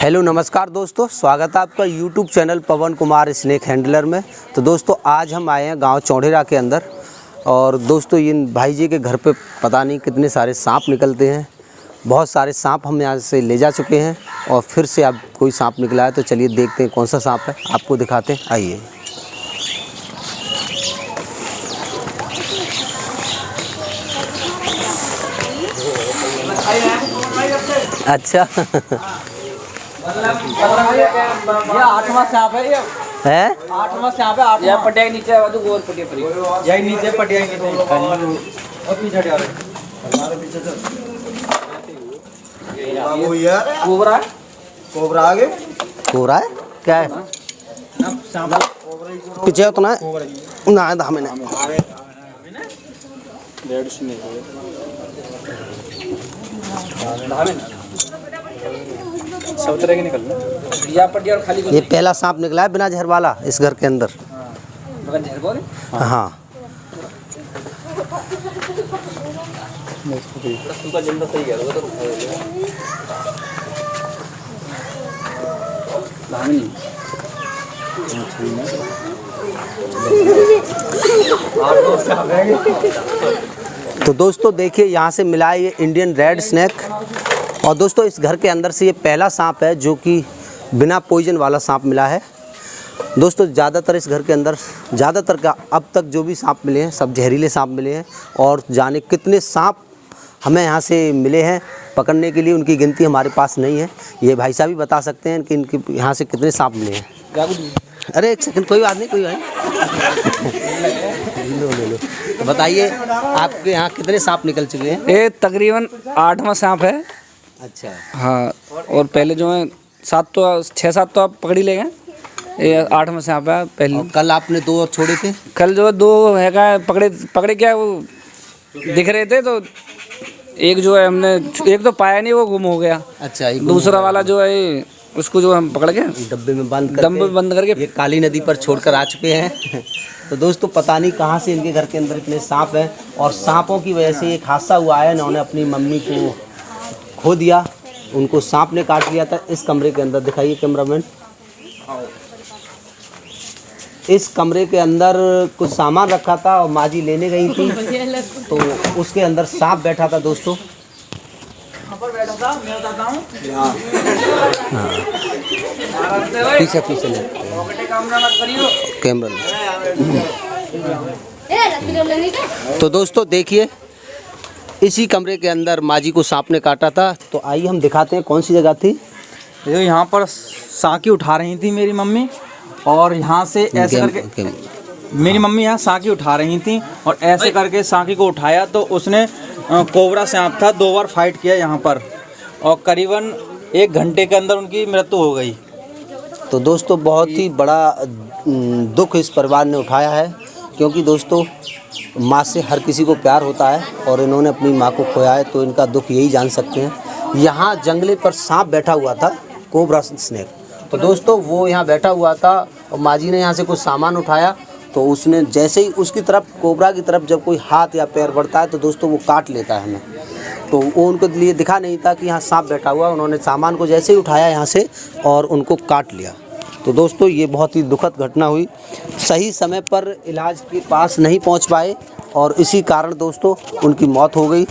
Hello नमस्कार दोस्तों, स्वागत है आपका यूट्यूब चैनल पवन कुमार स्नेक हैंडलर में। तो दोस्तों आज हम आए हैं गांव चौड़ेरा के अंदर और दोस्तों इन भाई जी के घर पे पता नहीं कितने सारे सांप निकलते हैं। बहुत सारे सांप हम यहाँ से ले जा चुके हैं और फिर से अब कोई सांप निकला है, तो चलिए देखते हैं कौन सा सांप है, आपको दिखाते हैं, आइए। अच्छा ये 8वां सांप है, ये है 8वां सांप है। 8वां पटिया के नीचे है, गोल पटिया पर यही नीचे पटिया के नीचे और पीछे जा रहे हमारे पीछे से वो यार कोबरा कोबरा आगे कोबरा है क्या है सांप पीछे उतना है ना धामे ना डेढ़ से नहीं धामे ना सब तरह के निकल या पटिया और खाली। ये पहला सांप निकला है बिना जहर वाला इस घर के अंदर। बगल जहर बोले हाँ उसका जिंदा सही है वो तो धामे नहीं। तो दोस्तों देखिए यहाँ से मिला है ये इंडियन रेड स्नेक। और दोस्तों इस घर के अंदर से ये पहला सांप है जो कि बिना पॉइजन वाला सांप मिला है। दोस्तों ज़्यादातर इस घर के अंदर ज़्यादातर का अब तक जो भी सांप मिले हैं सब जहरीले सांप मिले हैं और जाने कितने सांप हमें यहाँ से मिले हैं पकड़ने के लिए, उनकी गिनती हमारे पास नहीं है। ये भाई साहब भी बता सकते हैं कि इनके यहाँ से कितने सांप मिले हैं। अरे एक सेकंड, कोई बात नहीं, कोई बात नहीं। लो। तो बताइए आपके यहाँ कितने सांप निकल चुके हैं? ये तकरीबन 8वां सांप है। अच्छा हाँ, और पहले जो है 6-7 तो आप पकड़ ही ले गए, ये 8वां सांप है पहले। और कल आपने 2 और छोड़े थे? कल जो है 2 है पकड़े क्या वो दिख रहे थे, तो एक जो है हमने एक तो पाया नहीं, वो गुम हो गया। अच्छा, दूसरा वाला जो है उसको जो हम पकड़ के डब्बे में बंद करके ये काली नदी पर छोड़कर आ चुके हैं। तो दोस्तों पता नहीं कहाँ से इनके घर के अंदर इतने सांप हैं और सांपों की वजह से एक हादसा हुआ है। इन्होंने अपनी मम्मी को खो दिया, उनको सांप ने काट लिया था। इस कमरे के अंदर दिखाइए कैमरामैन, इस कमरे के अंदर कुछ सामान रखा था और माँ जी लेने गई थी तो उसके अंदर सांप बैठा था दोस्तों। बैठा था, मैं बताता हूँ। पीछे कैमरा। तो दोस्तों देखिए इसी कमरे के अंदर माँ जी को सांप ने काटा था। तो आइए हम दिखाते हैं कौन सी जगह थी। जो यहाँ पर साँकी उठा रही थी मेरी मम्मी, और यहाँ से ऐसे करके मेरी मम्मी यहाँ साँकी उठा रही थी और ऐसे करके साँकी को उठाया तो उसने कोबरा सांप था, 2 बार फाइट किया यहाँ पर और करीबन 1 घंटे के अंदर उनकी मृत्यु हो गई। तो दोस्तों बहुत ही बड़ा दुख इस परिवार ने उठाया है, क्योंकि दोस्तों माँ से हर किसी को प्यार होता है और इन्होंने अपनी माँ को खोया है, तो इनका दुख यही जान सकते हैं। यहाँ जंगले पर सांप बैठा हुआ था, कोबरा स्नेक। तो दोस्तों वो यहाँ बैठा हुआ था और माँ जी ने यहाँ से कुछ सामान उठाया तो उसने जैसे ही उसकी तरफ, कोबरा की तरफ जब कोई हाथ या पैर बढ़ता है तो दोस्तों वो काट लेता है हमें। तो वो उनको लिए दिखा नहीं था कि यहाँ सांप बैठा हुआ, उन्होंने सामान को जैसे ही उठाया यहाँ से और उनको काट लिया। तो दोस्तों ये बहुत ही दुखद घटना हुई, सही समय पर इलाज के पास नहीं पहुँच पाए और इसी कारण दोस्तों उनकी मौत हो गई।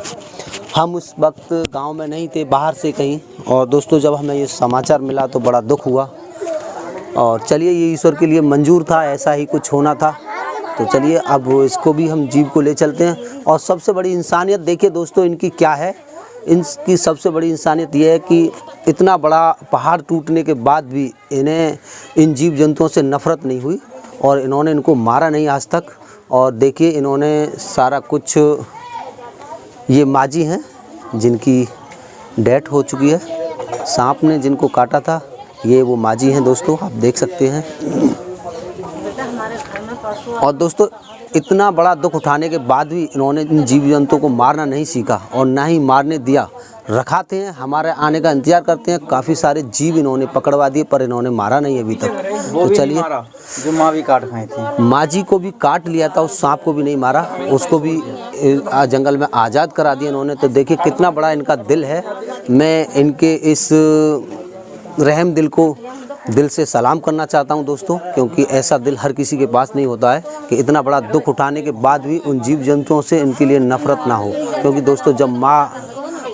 हम उस वक्त गांव में नहीं थे, बाहर से कहीं। और दोस्तों जब हमें ये समाचार मिला तो बड़ा दुख हुआ और चलिए ये ईश्वर के लिए मंजूर था, ऐसा ही कुछ होना था। तो चलिए अब इसको भी हम जीव को ले चलते हैं। और सबसे बड़ी इंसानियत देखिए दोस्तों इनकी क्या है। इनकी सबसे बड़ी इंसानियत ये है कि इतना बड़ा पहाड़ टूटने के बाद भी इन्हें इन जीव जंतुओं से नफ़रत नहीं हुई और इन्होंने इनको मारा नहीं आज तक। और देखिए इन्होंने सारा कुछ, ये माँ जी हैं जिनकी डेथ हो चुकी है, सांप ने जिनको काटा था, ये वो माँ जी हैं दोस्तों, आप देख सकते हैं। और दोस्तों इतना बड़ा दुख उठाने के बाद भी इन्होंने इन जीव जंतुओं को मारना नहीं सीखा और ना ही मारने दिया, रखाते हैं, हमारे आने का इंतजार करते हैं। काफ़ी सारे जीव इन्होंने पकड़वा दिए पर इन्होंने मारा नहीं अभी तक। तो चलिए, जो माँ भी काट खाई थी, माँ जी को भी काट लिया था, उस सांप को भी नहीं मारा, उसको भी जंगल में आज़ाद करा दिया इन्होंने। तो देखिए कितना बड़ा इनका दिल है। मैं इनके इस रहम दिल को दिल से सलाम करना चाहता हूं दोस्तों, क्योंकि ऐसा दिल हर किसी के पास नहीं होता है कि इतना बड़ा दुख उठाने के बाद भी उन जीव जंतुओं से इनके लिए नफ़रत ना हो। क्योंकि दोस्तों जब माँ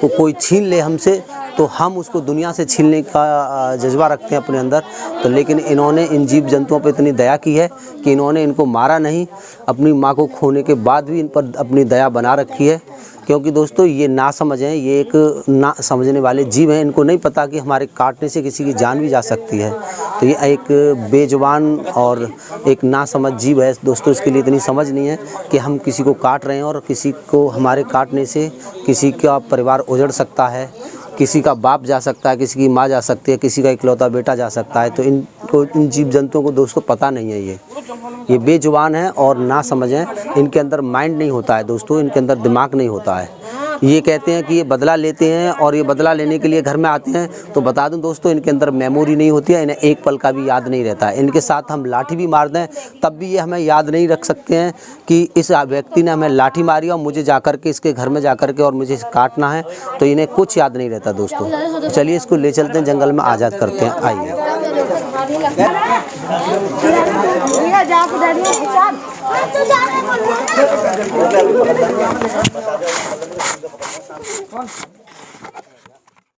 को कोई छीन ले हमसे तो हम उसको दुनिया से छीनने का जज्बा रखते हैं अपने अंदर। तो लेकिन इन्होंने इन जीव जंतुओं पर इतनी दया की है कि इन्होंने इनको मारा नहीं, अपनी माँ को खोने के बाद भी इन पर अपनी दया बना रखी है। क्योंकि दोस्तों ये ना समझ हैं, ये एक ना समझने वाले जीव हैं। इनको नहीं पता कि हमारे काटने से किसी की जान भी जा सकती है। तो ये एक बेजुबान और एक ना समझ जीव है दोस्तों। इसके लिए इतनी समझ नहीं है कि हम किसी को काट रहे हैं और किसी को हमारे काटने से किसी का परिवार उजड़ सकता है, किसी का बाप जा सकता है, किसी की माँ जा सकती है, किसी का इकलौता बेटा जा सकता है। तो इन जीव जंतुओं को दोस्तों पता नहीं है। ये बेजुबान हैं और ना समझ हैं। इनके अंदर माइंड नहीं होता है दोस्तों, इनके अंदर दिमाग नहीं होता है। ये कहते हैं कि ये बदला लेते हैं और ये बदला लेने के लिए घर में आते हैं। तो बता दूं दोस्तों, इनके अंदर मेमोरी नहीं होती है, इन्हें एक पल का भी याद नहीं रहता है। इनके साथ हम लाठी भी मार दें तब भी ये हमें याद नहीं रख सकते हैं कि इस व्यक्ति ने हमें लाठी मारी और मुझे जाकर के इसके घर में जाकर के और मुझे काटना है। तो इन्हें कुछ याद नहीं रहता दोस्तों। तो चलिए इसको ले चलते हैं, जंगल में आज़ाद करते हैं। आइए। कौन